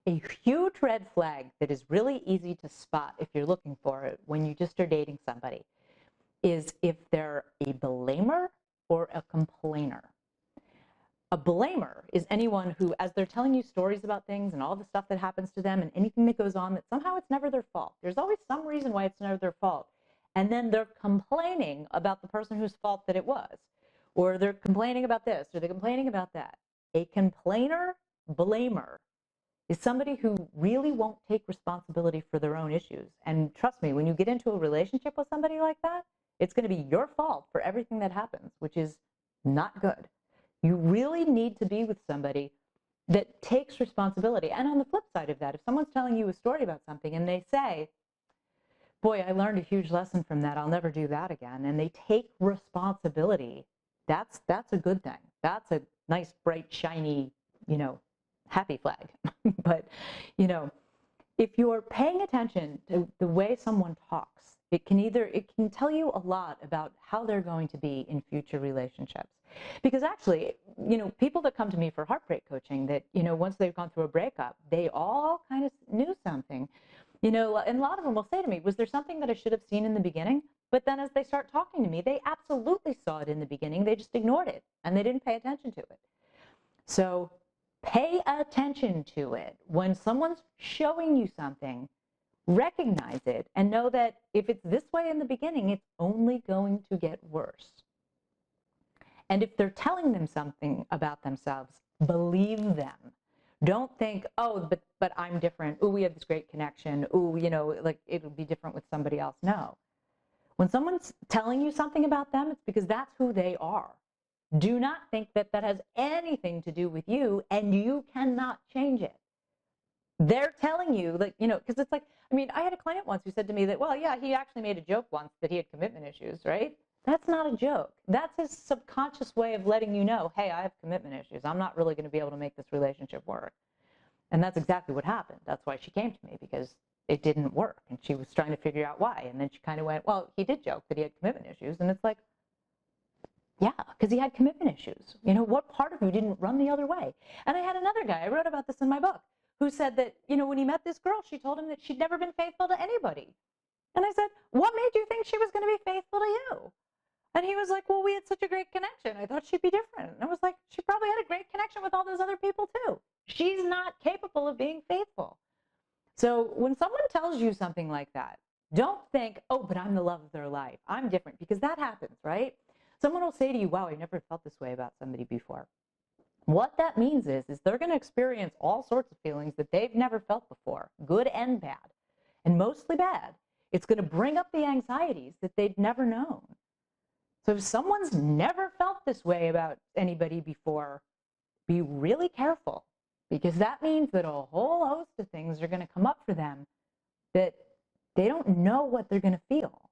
A huge red flag that is really easy to spot if you're looking for it when you just are dating somebody is if they're a blamer or a complainer. A blamer is anyone who, as they're telling you stories about things and all the stuff that happens to them and anything that goes on, that somehow it's never their fault. There's always some reason why it's never their fault. And then they're complaining about the person whose fault that it was. Or they're complaining about this, or they're complaining about that. A complainer, blamer, is somebody who really won't take responsibility for their own issues. And trust me, when you get into a relationship with somebody like that, it's going to be your fault for everything that happens, which is not good. You really need to be with somebody that takes responsibility. And on the flip side of that, if someone's telling you a story about something and they say, boy, I learned a huge lesson from that, I'll never do that again, and they take responsibility, that's a good thing. That's a nice, bright, shiny, happy flag. But, if you're paying attention to the way someone talks, it can tell you a lot about how they're going to be in future relationships. Because actually, people that come to me for heartbreak coaching that, once they've gone through a breakup, they all kind of knew something, and a lot of them will say to me, was there something that I should have seen in the beginning? But then as they start talking to me, they absolutely saw it in the beginning. They just ignored it and they didn't pay attention to it. So pay attention to it. When someone's showing you something, recognize it and know that if it's this way in the beginning, it's only going to get worse. And if they're telling them something about themselves, believe them. Don't think, oh, but I'm different. Oh, we have this great connection. Oh, like it'll be different with somebody else. No. When someone's telling you something about them, it's because that's who they are. Do not think that that has anything to do with you and you cannot change it. They're telling you, because it's like, I had a client once who said to me that, well, yeah, he actually made a joke once that he had commitment issues, right? That's not a joke. That's his subconscious way of letting you know, hey, I have commitment issues. I'm not really going to be able to make this relationship work. And that's exactly what happened. That's why she came to me, because it didn't work. And she was trying to figure out why. And then she kind of went, well, he did joke that he had commitment issues. And it's like, yeah, because he had commitment issues. What part of you didn't run the other way? And I had another guy, I wrote about this in my book, who said that, when he met this girl, she told him that she'd never been faithful to anybody. And I said, what made you think she was going to be faithful to you? And he was like, well, we had such a great connection. I thought she'd be different. And I was like, she probably had a great connection with all those other people too. She's not capable of being faithful. So when someone tells you something like that, don't think, oh, but I'm the love of their life. I'm different, because that happens, right? Someone will say to you, wow, I never felt this way about somebody before. What that means is they're going to experience all sorts of feelings that they've never felt before, good and bad, and mostly bad. It's going to bring up the anxieties that they've never known. So if someone's never felt this way about anybody before, be really careful, because that means that a whole host of things are going to come up for them that they don't know what they're going to feel.